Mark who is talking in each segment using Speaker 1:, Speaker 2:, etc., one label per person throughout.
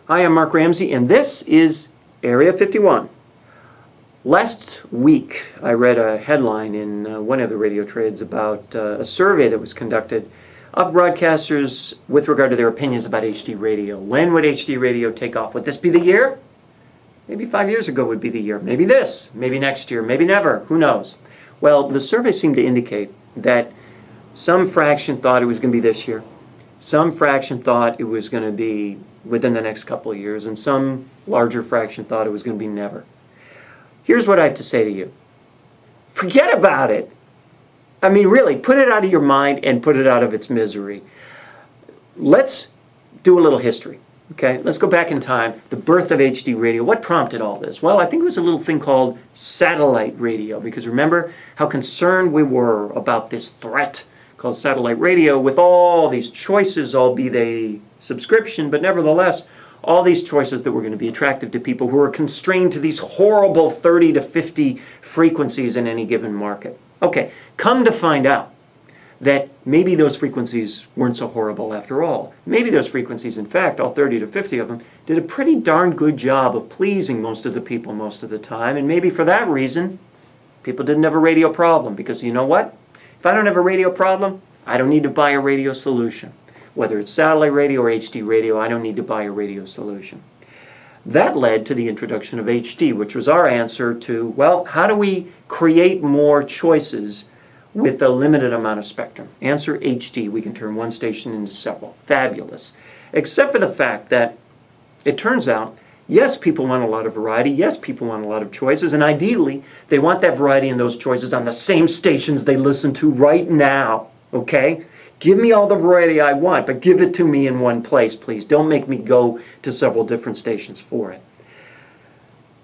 Speaker 1: Hi, I'm Mark Ramsey, and this is Area 51. Last week, I read a headline in one of the radio trades about a survey that was conducted of broadcasters with regard to their opinions about HD radio. When would HD radio take off? Would this be the year? Maybe 5 years ago would be the year. Maybe this. Maybe next year. Maybe never. Who knows? Well, the survey seemed to indicate that some fraction thought it was going to be this year. Some fraction thought it was going to be within the next couple of years, and some larger fraction thought it was going to be never. Here's what I have to say to you. Forget about it. I mean, really, put it out of your mind and put it out of its misery. Let's do a little history. Okay, let's go back in time. The birth of HD radio. What prompted all this? Well, I think it was a little thing called satellite radio, because remember how concerned we were about this threat called satellite radio with all these choices, albeit they subscription, but nevertheless, all these choices that were going to be attractive to people who were constrained to these horrible 30 to 50 frequencies in any given market. Okay, come to find out that maybe those frequencies weren't so horrible after all. Maybe those frequencies, in fact, all 30 to 50 of them, did a pretty darn good job of pleasing most of the people most of the time, and maybe for that reason, people didn't have a radio problem, because you know what? If I don't have a radio problem, I don't need to buy a radio solution. Whether it's satellite radio or HD radio, I don't need to buy a radio solution. That led to the introduction of HD, which was our answer to, well, how do we create more choices with a limited amount of spectrum? Answer HD. We can turn one station into several. Fabulous. Except for the fact that it turns out, yes, people want a lot of variety. Yes, people want a lot of choices. And ideally, they want that variety and those choices on the same stations they listen to right now. Okay? Give me all the variety I want, but give it to me in one place, please. Don't make me go to several different stations for it.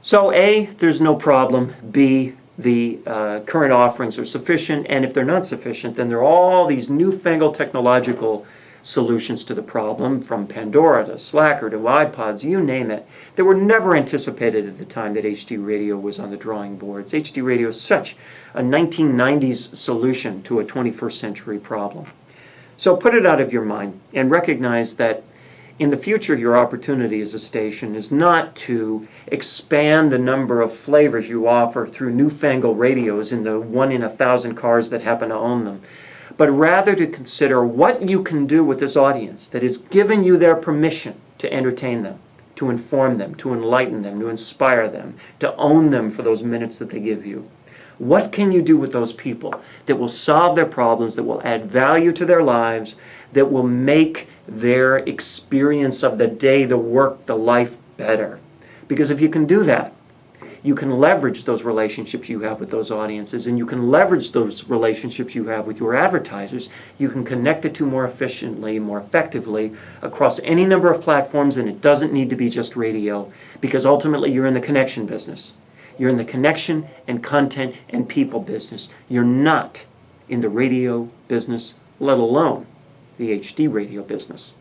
Speaker 1: So A, there's no problem. B, the current offerings are sufficient. And if they're not sufficient, then there are all these newfangled technological solutions to the problem, from Pandora to Slacker to iPods, you name it, that were never anticipated at the time that HD radio was on the drawing boards. HD radio is such a 1990s solution to a 21st century problem. So put it out of your mind and recognize that in the future your opportunity as a station is not to expand the number of flavors you offer through newfangled radios in the 1 in 1,000 cars that happen to own them, but rather to consider what you can do with this audience that has given you their permission to entertain them, to inform them, to enlighten them, to inspire them, to own them for those minutes that they give you. What can you do with those people that will solve their problems, that will add value to their lives, that will make their experience of the day, the work, the life better? Because if you can do that, you can leverage those relationships you have with those audiences, and you can leverage those relationships you have with your advertisers. You can connect the two more efficiently, more effectively across any number of platforms, and it doesn't need to be just radio, because ultimately you're in the connection business. You're in the connection and content and people business. You're not in the radio business, let alone the HD radio business.